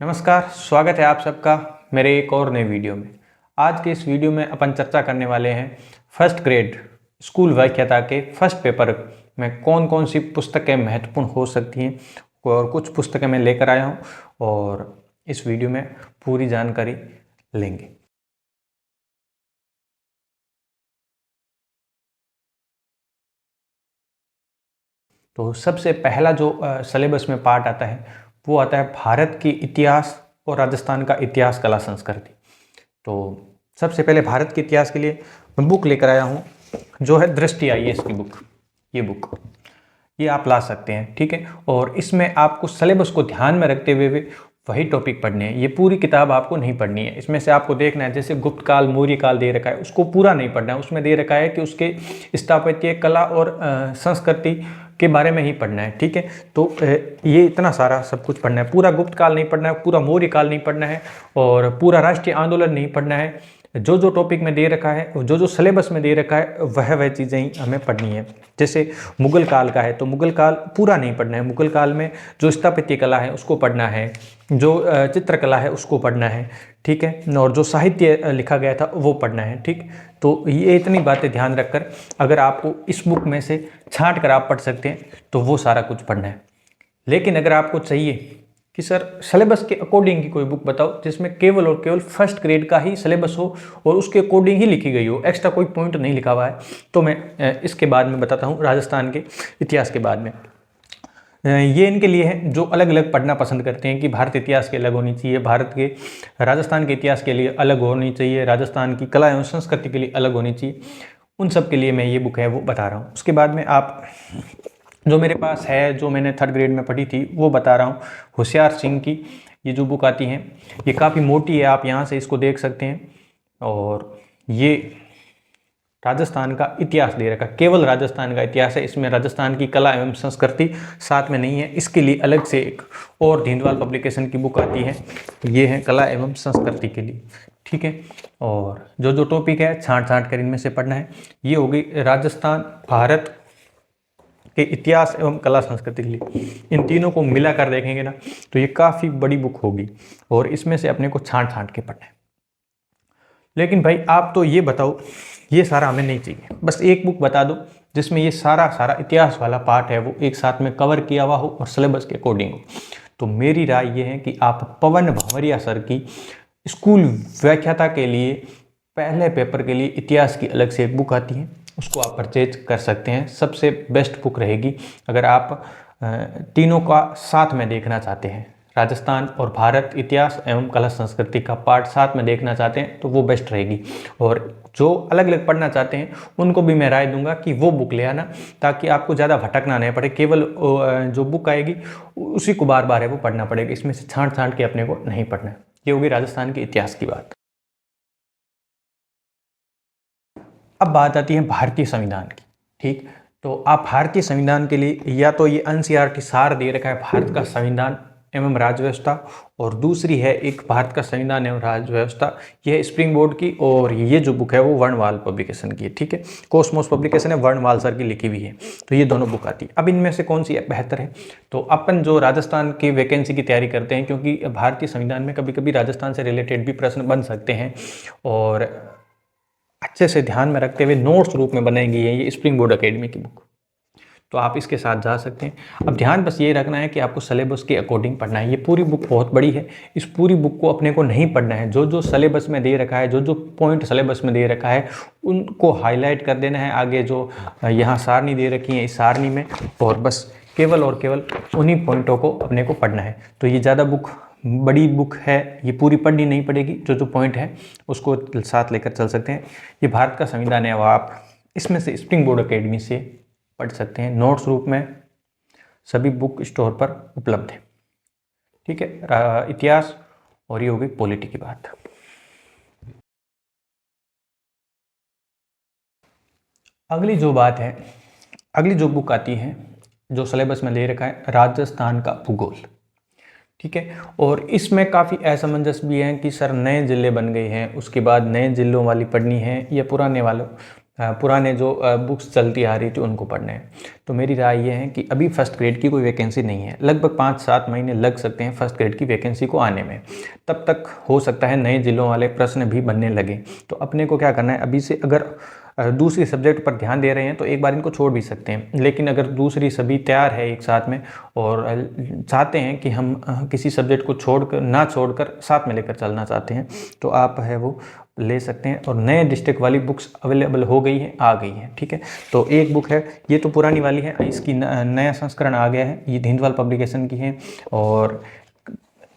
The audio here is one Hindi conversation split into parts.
नमस्कार, स्वागत है आप सबका मेरे एक और नए वीडियो में। आज के इस वीडियो में अपन चर्चा करने वाले हैं फर्स्ट ग्रेड स्कूल व्याख्याता के फर्स्ट पेपर में कौन कौन सी पुस्तकें महत्वपूर्ण हो सकती हैं और कुछ पुस्तकें मैं लेकर आया हूं और इस वीडियो में पूरी जानकारी लेंगे। तो सबसे पहला जो सिलेबस में पार्ट आता है वो आता है भारत की इतिहास और राजस्थान का इतिहास कला संस्कृति। तो सबसे पहले भारत के इतिहास के लिए मैं बुक लेकर आया हूँ जो है दृष्टि आईएएस की बुक। ये बुक ये आप ला सकते हैं, ठीक है। और इसमें आपको सिलेबस को ध्यान में रखते हुए वही टॉपिक पढ़ने हैं। ये पूरी किताब आपको नहीं पढ़नी है। इसमें से आपको देखना है, जैसे गुप्त काल मौर्य काल दे रखा है उसको पूरा नहीं पढ़ना है। उसमें दे रखा है कि उसके स्थापत्य कला और संस्कृति के बारे में ही पढ़ना है, ठीक है। तो ये इतना सारा सब कुछ पढ़ना है। पूरा गुप्त काल नहीं पढ़ना है, पूरा मौर्य काल नहीं पढ़ना है और पूरा राष्ट्रीय आंदोलन नहीं पढ़ना है। जो जो टॉपिक में दे रखा है, जो जो सिलेबस में दे रखा है वह चीज़ें ही हमें पढ़नी है। जैसे मुगल काल का है तो मुगल काल पूरा नहीं पढ़ना है। मुगल काल में जो स्थापत्य कला है उसको पढ़ना है, जो चित्रकला है उसको पढ़ना है, ठीक है। और जो साहित्य लिखा गया था वो पढ़ना है, ठीक। तो ये इतनी बातें ध्यान रखकर अगर आपको इस बुक में से छांट कर आप पढ़ सकते हैं तो वो सारा कुछ पढ़ना है। लेकिन अगर आपको चाहिए कि सर सिलेबस के अकॉर्डिंग की कोई बुक बताओ जिसमें केवल और केवल फर्स्ट ग्रेड का ही सिलेबस हो और उसके अकॉर्डिंग ही लिखी गई हो, एक्स्ट्रा कोई पॉइंट नहीं लिखा हुआ है, तो मैं इसके बाद में बताता हूँ राजस्थान के इतिहास के बाद में। ये इनके लिए है जो अलग अलग पढ़ना पसंद करते हैं कि भारत इतिहास के अलग होनी चाहिए, भारत के राजस्थान के इतिहास के लिए अलग होनी चाहिए, राजस्थान की कला एवं संस्कृति के लिए अलग होनी चाहिए। उन सब के लिए मैं ये बुक है वो बता रहा हूँ। उसके बाद में आप जो मेरे पास है, जो मैंने थर्ड ग्रेड में पढ़ी थी वो बता रहा हूँ। होशियार सिंह की ये जो बुक आती है ये काफ़ी मोटी है, आप यहाँ से इसको देख सकते हैं। और ये राजस्थान का इतिहास दे रखा, केवल राजस्थान का इतिहास है। इसमें राजस्थान की कला एवं संस्कृति साथ में नहीं है। इसके लिए अलग से एक और धिंदवाल पब्लिकेशन की बुक आती है, ये है कला एवं संस्कृति के लिए, ठीक है। और जो जो टॉपिक है छांट छांट कर इनमें से पढ़ना है। ये होगी राजस्थान भारत के इतिहास एवं कला संस्कृति के लिए। इन तीनों को मिलाकर देखेंगे ना तो ये काफ़ी बड़ी बुक होगी और इसमें से अपने को छांट छांट के पढ़ना है। लेकिन भाई आप तो ये बताओ, ये सारा हमें नहीं चाहिए, बस एक बुक बता दो जिसमें ये सारा इतिहास वाला पार्ट है वो एक साथ में कवर किया हुआ हो और सिलेबस के अकॉर्डिंग हो। तो मेरी राय ये है कि आप पवन भंवरिया सर की स्कूल व्याख्याता के लिए पहले पेपर के लिए इतिहास की अलग से एक बुक आती है, उसको आप परचेज कर सकते हैं। सबसे बेस्ट बुक रहेगी अगर आप तीनों का साथ में देखना चाहते हैं, राजस्थान और भारत इतिहास एवं कला संस्कृति का पार्ट साथ में देखना चाहते हैं तो वो बेस्ट रहेगी। और जो अलग अलग पढ़ना चाहते हैं उनको भी मैं राय दूंगा कि वो बुक ले आना, ताकि आपको ज़्यादा भटकना नहीं पड़े। केवल जो बुक आएगी उसी को बार बार है वो पढ़ना पड़ेगा, इसमें से छांट छांट के अपने को नहीं पढ़ना है। ये होगी राजस्थान के इतिहास की बात। अब बात आती है भारतीय संविधान की, ठीक। तो आप भारतीय संविधान के लिए या तो ये एनसीईआरटी सार दे रखा है भारत का संविधान एवं राज्य व्यवस्था, और दूसरी है एक भारत का संविधान एवं राज्य व्यवस्था, ये है स्प्रिंग बोर्ड की। और ये जो बुक है वो वर्णवाल पब्लिकेशन की है, ठीक है। कॉस्मोस पब्लिकेशन है, वर्णवाल सर की लिखी हुई है। तो ये दोनों बुक आती है। अब इनमें से कौन सी बेहतर है? तो अपन जो राजस्थान की वैकेंसी की तैयारी करते हैं, क्योंकि भारतीय संविधान में कभी कभी राजस्थान से रिलेटेड भी प्रश्न बन सकते हैं और अच्छे से ध्यान में रखते हुए नोट्स रूप में बनाएंगी है ये स्प्रिंग बोर्ड एकेडमी की बुक। तो आप इसके साथ जा सकते हैं। अब ध्यान बस ये रखना है कि आपको सिलेबस के अकॉर्डिंग पढ़ना है। ये पूरी बुक बहुत बड़ी है, इस पूरी बुक को अपने को नहीं पढ़ना है। जो जो सिलेबस में दे रखा है, जो जो पॉइंट सिलेबस में दे रखा है उनको हाईलाइट कर देना है। आगे जो यहाँ सारणी दे रखी है इस सारणी में, और बस केवल और केवल उन्हीं पॉइंटों को अपने को पढ़ना है। तो ये ज़्यादा बुक बड़ी बुक है, ये पूरी पढ़नी नहीं पड़ेगी। जो जो पॉइंट है उसको साथ लेकर चल सकते हैं। ये भारत का संविधान है, वो आप इसमें से स्प्रिंग बोर्ड एकेडमी से पढ़ सकते हैं। नोट्स रूप में सभी बुक स्टोर पर उपलब्ध है, ठीक है। इतिहास और ये होगी पॉलिटी की बात। अगली जो बात है, अगली जो बुक आती है जो सिलेबस में ले रखा है, राजस्थान का भूगोल, ठीक है। और इसमें काफ़ी असमंजस भी है कि सर नए ज़िले बन गए हैं, उसके बाद नए ज़िलों वाली पढ़नी है या पुराने वालों। पुराने जो बुक्स चलती आ रही थी उनको पढ़ने हैं। तो मेरी राय ये है कि अभी फर्स्ट ग्रेड की कोई वैकेंसी नहीं है, लगभग 5-7 महीने लग सकते हैं फर्स्ट ग्रेड की वैकेंसी को आने में। तब तक हो सकता है नए जिलों वाले प्रश्न भी बनने लगे। तो अपने को क्या करना है, अभी से अगर दूसरी सब्जेक्ट पर ध्यान दे रहे हैं तो एक बार इनको छोड़ भी सकते हैं, लेकिन अगर दूसरी सभी तैयार है एक साथ में और चाहते हैं कि हम किसी सब्जेक्ट को छोड़कर साथ में लेकर चलना चाहते हैं, तो आप है वो ले सकते हैं। और नए डिस्ट्रिक्ट वाली बुक्स अवेलेबल हो गई हैं, आ गई हैं, ठीक है। तो एक बुक है, ये तो पुरानी वाली है, इसकी नया संस्करण आ गया है, ये हिंदवाल पब्लिकेशन की है और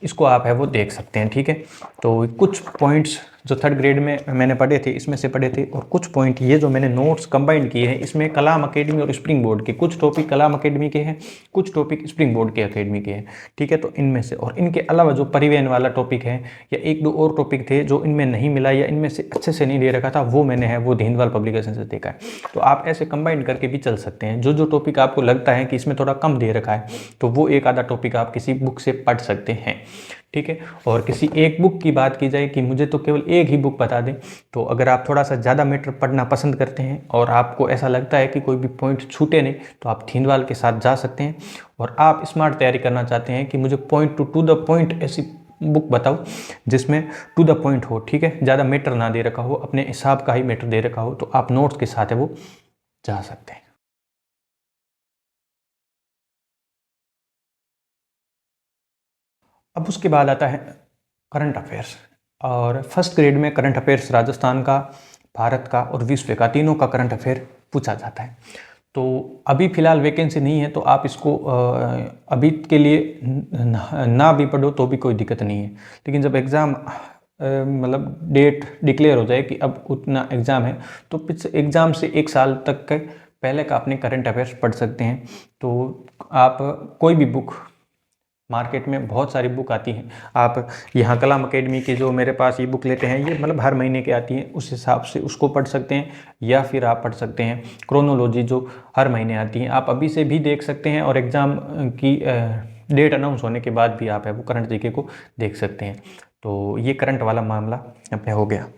इसको आप है वो देख सकते हैं, ठीक है। तो कुछ पॉइंट्स जो थर्ड ग्रेड में मैंने पढ़े थे इसमें से पढ़े थे, और कुछ पॉइंट ये जो मैंने नोट्स कंबाइन किए हैं इसमें कलाम अकेडमी और स्प्रिंग बोर्ड के कुछ टॉपिक कलाम अकेडमी के हैं, कुछ टॉपिक स्प्रिंग बोर्ड के अकेडमी के हैं, ठीक है। तो इनमें से और इनके अलावा जो परिवहन वाला टॉपिक है या एक दो और टॉपिक थे जो इनमें नहीं मिला या इनमें से अच्छे से नहीं दे रखा था, वो मैंने है वो हिंदवाल पब्लिकेशन से देखा है। तो आप ऐसे कंबाइन करके भी चल सकते हैं, जो टॉपिक आपको लगता है कि इसमें थोड़ा कम दे रखा है तो वो एक आधा टॉपिक आप किसी बुक से पढ़ सकते हैं, ठीक है। और किसी एक बुक की बात की जाए कि मुझे तो केवल एक ही बुक बता दें, तो अगर आप थोड़ा सा ज़्यादा मैटर पढ़ना पसंद करते हैं और आपको ऐसा लगता है कि कोई भी पॉइंट छूटे नहीं, तो आप हिंदवाल के साथ जा सकते हैं। और आप स्मार्ट तैयारी करना चाहते हैं कि मुझे पॉइंट टू द पॉइंट ऐसी बुक बताओ जिसमें टू द पॉइंट हो, ठीक है, ज़्यादा मैटर ना दे रखा हो, अपने हिसाब का ही मैटर दे रखा हो, तो आप नोट्स के साथ है वो जा सकते हैं। अब उसके बाद आता है करंट अफेयर्स। और फर्स्ट ग्रेड में करंट अफेयर्स राजस्थान का, भारत का और विश्व का तीनों का करंट अफेयर पूछा जाता है। तो अभी फ़िलहाल वैकेंसी नहीं है तो आप इसको अभी के लिए ना भी पढ़ो तो भी कोई दिक्कत नहीं है, लेकिन जब एग्ज़ाम मतलब डेट डिक्लेयर हो जाए कि अब उतना एग्ज़ाम है, तो पिछले एग्ज़ाम से 1 साल तक के पहले का अपने करंट अफेयर्स पढ़ सकते हैं। तो आप कोई भी बुक, मार्केट में बहुत सारी बुक आती हैं, आप यहाँ कलाम अकेडमी के जो मेरे पास ई बुक लेते हैं, ये मतलब हर महीने के आती हैं, उस हिसाब से उसको पढ़ सकते हैं। या फिर आप पढ़ सकते हैं क्रोनोलॉजी जो हर महीने आती हैं, आप अभी से भी देख सकते हैं। और एग्ज़ाम की डेट अनाउंस होने के बाद भी आप है वो करंट जीके को देख सकते हैं। तो ये करंट वाला मामला अपने हो गया।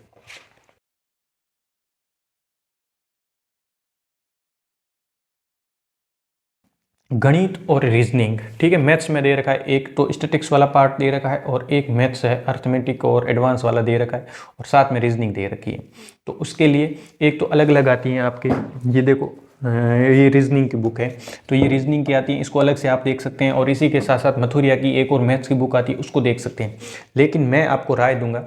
गणित और रीजनिंग, ठीक है, मैथ्स में दे रखा है, एक तो स्टैटिक्स वाला पार्ट दे रखा है और एक मैथ्स है अर्थमेटिक और एडवांस वाला दे रखा है, और साथ में रीजनिंग दे रखी है। तो उसके लिए एक तो अलग अलग आती हैं आपके, ये देखो ये रीजनिंग की बुक है, तो ये रीजनिंग की आती है, इसको अलग से आप देख सकते हैं। और इसी के साथ साथ मथुरिया की एक और मैथ्स की बुक आती है, उसको देख सकते हैं। लेकिन मैं आपको राय दूंगा,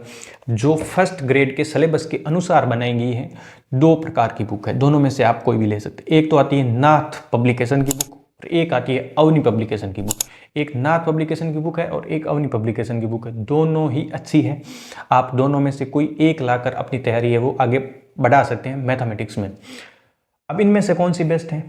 जो फर्स्ट ग्रेड के सिलेबस के अनुसार बनाई गई है, 2 प्रकार की बुक है, दोनों में से आप कोई भी ले सकते हैं। एक तो आती है नाथ पब्लिकेशन की बुक और एक आती है अवनी पब्लिकेशन की बुक। एक नाथ पब्लिकेशन की बुक है और एक अवनी पब्लिकेशन की बुक है, दोनों ही अच्छी है। आप दोनों में से कोई एक लाकर अपनी तैयारी है वो आगे बढ़ा सकते हैं मैथमेटिक्स में। अब इनमें से कौन सी बेस्ट है,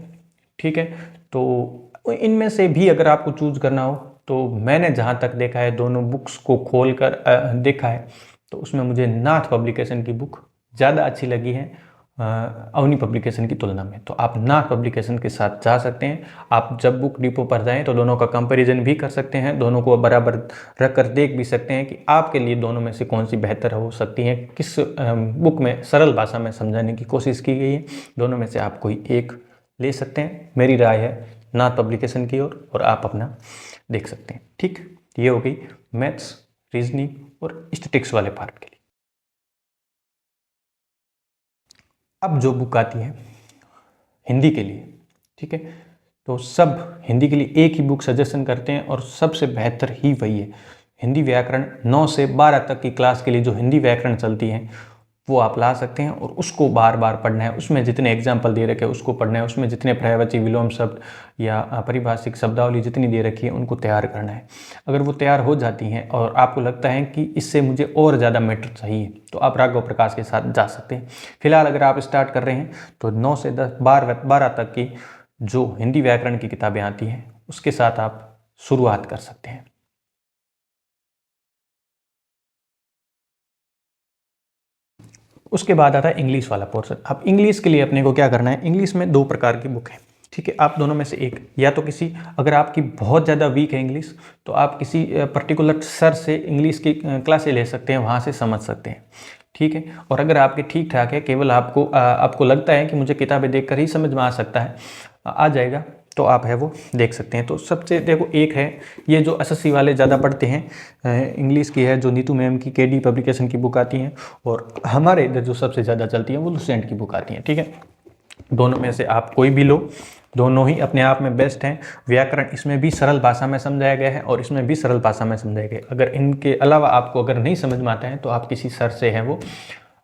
ठीक है, तो इनमें से भी अगर आपको चूज करना हो, तो मैंने जहाँ तक देखा है, दोनों बुक्स को खोल कर देखा है, तो उसमें मुझे नाथ पब्लिकेशन की बुक ज़्यादा अच्छी लगी है अवनी पब्लिकेशन की तुलना में। तो आप नाथ पब्लिकेशन के साथ जा सकते हैं। आप जब बुक डिपो पर जाएं तो दोनों का कंपैरिजन भी कर सकते हैं, दोनों को बराबर रख कर देख भी सकते हैं कि आपके लिए दोनों में से कौन सी बेहतर हो सकती है, किस बुक में सरल भाषा में समझाने की कोशिश की गई है। दोनों में से आप कोई एक ले सकते हैं। मेरी राय है नाथ पब्लिकेशन की ओर, और आप अपना देख सकते हैं, ठीक। ये हो गई मैथ्स, रीजनिंग और स्टैटिक्स वाले पार्ट के लिए। अब जो बुक आती है हिंदी के लिए, ठीक है, तो सब हिंदी के लिए एक ही बुक सजेशन करते हैं और सबसे बेहतर ही वही है। हिंदी व्याकरण 9 से 12 तक की क्लास के लिए जो हिंदी व्याकरण चलती है वो आप ला सकते हैं, और उसको बार बार पढ़ना है। उसमें जितने एग्जाम्पल दे रखे हैं उसको पढ़ना है, उसमें जितने पर्यायवाची विलोम शब्द या परिभाषिक शब्दावली जितनी दे रखी है उनको तैयार करना है। अगर वो तैयार हो जाती हैं और आपको लगता है कि इससे मुझे और ज़्यादा मैटर चाहिए, तो आप राघव प्रकाश के साथ जा सकते हैं। फिलहाल अगर आप स्टार्ट कर रहे हैं तो 9 से 12 तक की जो हिंदी व्याकरण की किताबें आती हैं उसके साथ आप शुरुआत कर सकते हैं। उसके बाद आता है इंग्लिश वाला पोर्शन। अब इंग्लिश के लिए अपने को क्या करना है, इंग्लिश में 2 प्रकार की बुक है। ठीक है, आप दोनों में से एक, या तो किसी, अगर आपकी बहुत ज़्यादा वीक है इंग्लिश तो आप किसी पर्टिकुलर सर से इंग्लिश की क्लासें ले सकते हैं, वहाँ से समझ सकते हैं। ठीक है, और अगर आपके ठीक ठाक है, केवल आपको लगता है कि मुझे किताबें देखकर ही समझ में आ सकता है, आ जाएगा, तो आप है वो देख सकते हैं। तो सबसे देखो, एक है ये जो एसएससी वाले ज़्यादा पढ़ते हैं, इंग्लिश की है जो नीतू मैम की केडी पब्लिकेशन की बुक आती हैं, और हमारे इधर जो सबसे ज़्यादा चलती है वो लुसेंट की बुक आती हैं। ठीक है, दोनों में से आप कोई भी लो, दोनों ही अपने आप में बेस्ट हैं। व्याकरण इसमें भी सरल भाषा में समझाया गया है और इसमें भी सरल भाषा में समझाया गया है। अगर इनके अलावा आपको अगर नहीं समझ में आता है तो आप किसी सर से है वो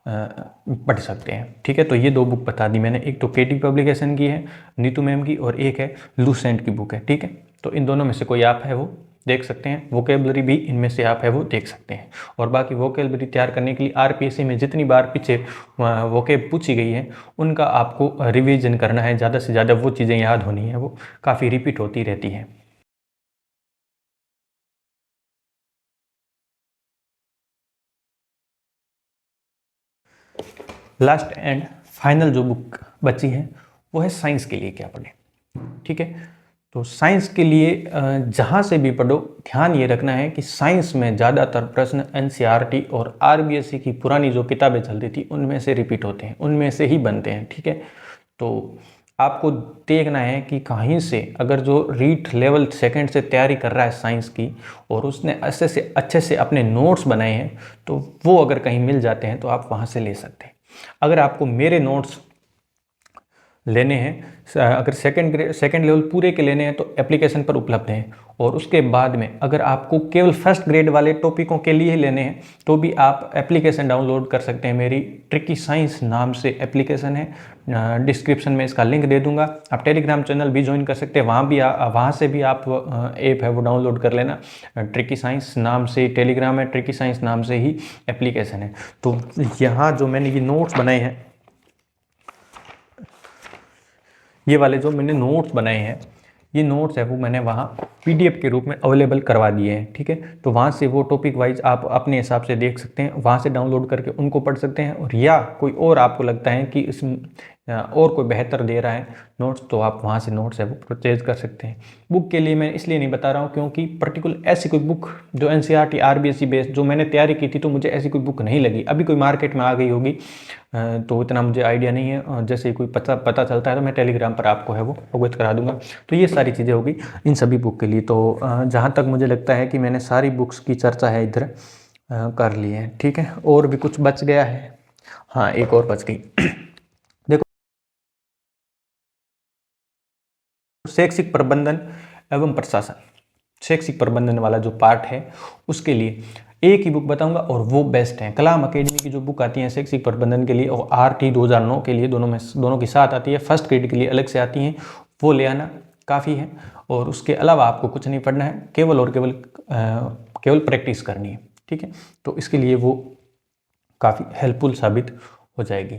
पढ़ सकते हैं। ठीक है, तो ये 2 बुक बता दी मैंने, एक तो केटी पब्लिकेशन की है नीतू मैम की, और एक है लुसेंट की बुक है। ठीक है, तो इन दोनों में से कोई आप है वो देख सकते हैं। वोकेबलरी भी इनमें से आप है वो देख सकते हैं। और बाकी वोकेबलरी तैयार करने के लिए आरपीएससी में जितनी बार पीछे वोकेब पूछी गई है उनका आपको रिवीजन करना है, ज़्यादा से ज़्यादा वो चीज़ें याद होनी है, वो काफ़ी रिपीट होती रहती हैं। लास्ट एंड फाइनल जो बुक बची है वो है साइंस के लिए क्या पढ़ें। ठीक है, तो साइंस के लिए जहाँ से भी पढ़ो, ध्यान ये रखना है कि साइंस में ज़्यादातर प्रश्न एनसीईआरटी और आरबीएससी की पुरानी जो किताबें चलती थी उनमें से रिपीट होते हैं, उनमें से ही बनते हैं। ठीक है, तो आपको देखना है कि कहीं से अगर जो रीट लेवल सेकंड से तैयारी कर रहा है साइंस की और उसने अच्छे से अपने नोट्स बनाए हैं, तो वो अगर कहीं मिल जाते हैं तो आप वहाँ से ले सकते हैं। अगर आपको मेरे नोट्स लेने हैं, अगर सेकंड लेवल पूरे के लेने हैं तो एप्लीकेशन पर उपलब्ध हैं, और उसके बाद में अगर आपको केवल फर्स्ट ग्रेड वाले टॉपिकों के लिए लेने हैं तो भी आप एप्लीकेशन डाउनलोड कर सकते हैं। मेरी ट्रिकी साइंस नाम से एप्लीकेशन है, डिस्क्रिप्शन में इसका लिंक दे दूंगा। आप टेलीग्राम चैनल भी ज्वाइन कर सकते हैं, वहाँ से भी आप ऐप है वो डाउनलोड कर लेना। ट्रिकी साइंस नाम से टेलीग्राम है, ट्रिकी साइंस नाम से ही एप्लीकेशन है। तो यहाँ जो मैंने ये नोट्स बनाए हैं, ये वाले जो मैंने नोट्स बनाए हैं, ये नोट्स है वो मैंने वहाँ पीडीएफ के रूप में अवेलेबल करवा दिए हैं। ठीक है, तो वहाँ से वो टॉपिक वाइज आप अपने हिसाब से देख सकते हैं, वहाँ से डाउनलोड करके उनको पढ़ सकते हैं। और या कोई और आपको लगता है कि इस और कोई बेहतर दे रहा है नोट्स, तो आप वहाँ से नोट्स है वो परचेज कर सकते हैं। बुक के लिए मैं इसलिए नहीं बता रहा हूँ क्योंकि पर्टिकुलर ऐसी कोई बुक जो एनसीईआरटी आरबीएससी बेस्ड जो मैंने तैयारी की थी, तो मुझे ऐसी कोई बुक नहीं लगी। अभी कोई मार्केट में आ गई होगी तो इतना मुझे आइडिया नहीं है, जैसे कोई पता चलता है तो मैं टेलीग्राम पर आपको है वो अवगत करा दूंगा। तो ये सारी चीज़ें होगी इन सभी बुक के लिए। तो जहाँ तक मुझे लगता है कि मैंने सारी बुक्स की चर्चा है इधर कर ली है। ठीक है, और भी कुछ बच गया है? हाँ, एक और बच गई। देखो, शैक्षिक प्रबंधन एवं प्रशासन, शैक्षिक प्रबंधन वाला जो पार्ट है उसके लिए एक ही बुक बताऊंगा और वो बेस्ट है। कलाम अकेडमी की जो बुक आती है शैक्षिक प्रबंधन के लिए और आरटी 2009 के लिए, दोनों की साथ आती है। फर्स्ट ग्रेड के लिए अलग से आती हैं, वो ले आना काफ़ी है। और उसके अलावा आपको कुछ नहीं पढ़ना है, केवल प्रैक्टिस करनी है। ठीक है, तो इसके लिए वो काफ़ी हेल्पफुल साबित हो जाएगी।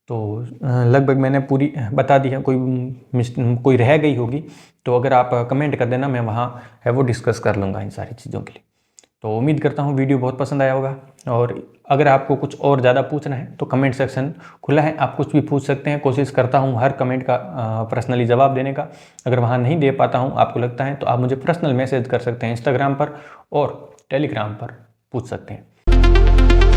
तो लगभग मैंने पूरी बता दी है, कोई रह गई होगी तो अगर आप कमेंट कर देना, मैं वहाँ है वो डिस्कस कर लूँगा इन सारी चीज़ों के लिए। तो उम्मीद करता हूँ वीडियो बहुत पसंद आया होगा, और अगर आपको कुछ और ज़्यादा पूछना है तो कमेंट सेक्शन खुला है, आप कुछ भी पूछ सकते हैं। कोशिश करता हूँ हर कमेंट का पर्सनली जवाब देने का। अगर वहाँ नहीं दे पाता हूँ, आपको लगता है, तो आप मुझे पर्सनल मैसेज कर सकते हैं इंस्टाग्राम पर और टेलीग्राम पर पूछ सकते हैं।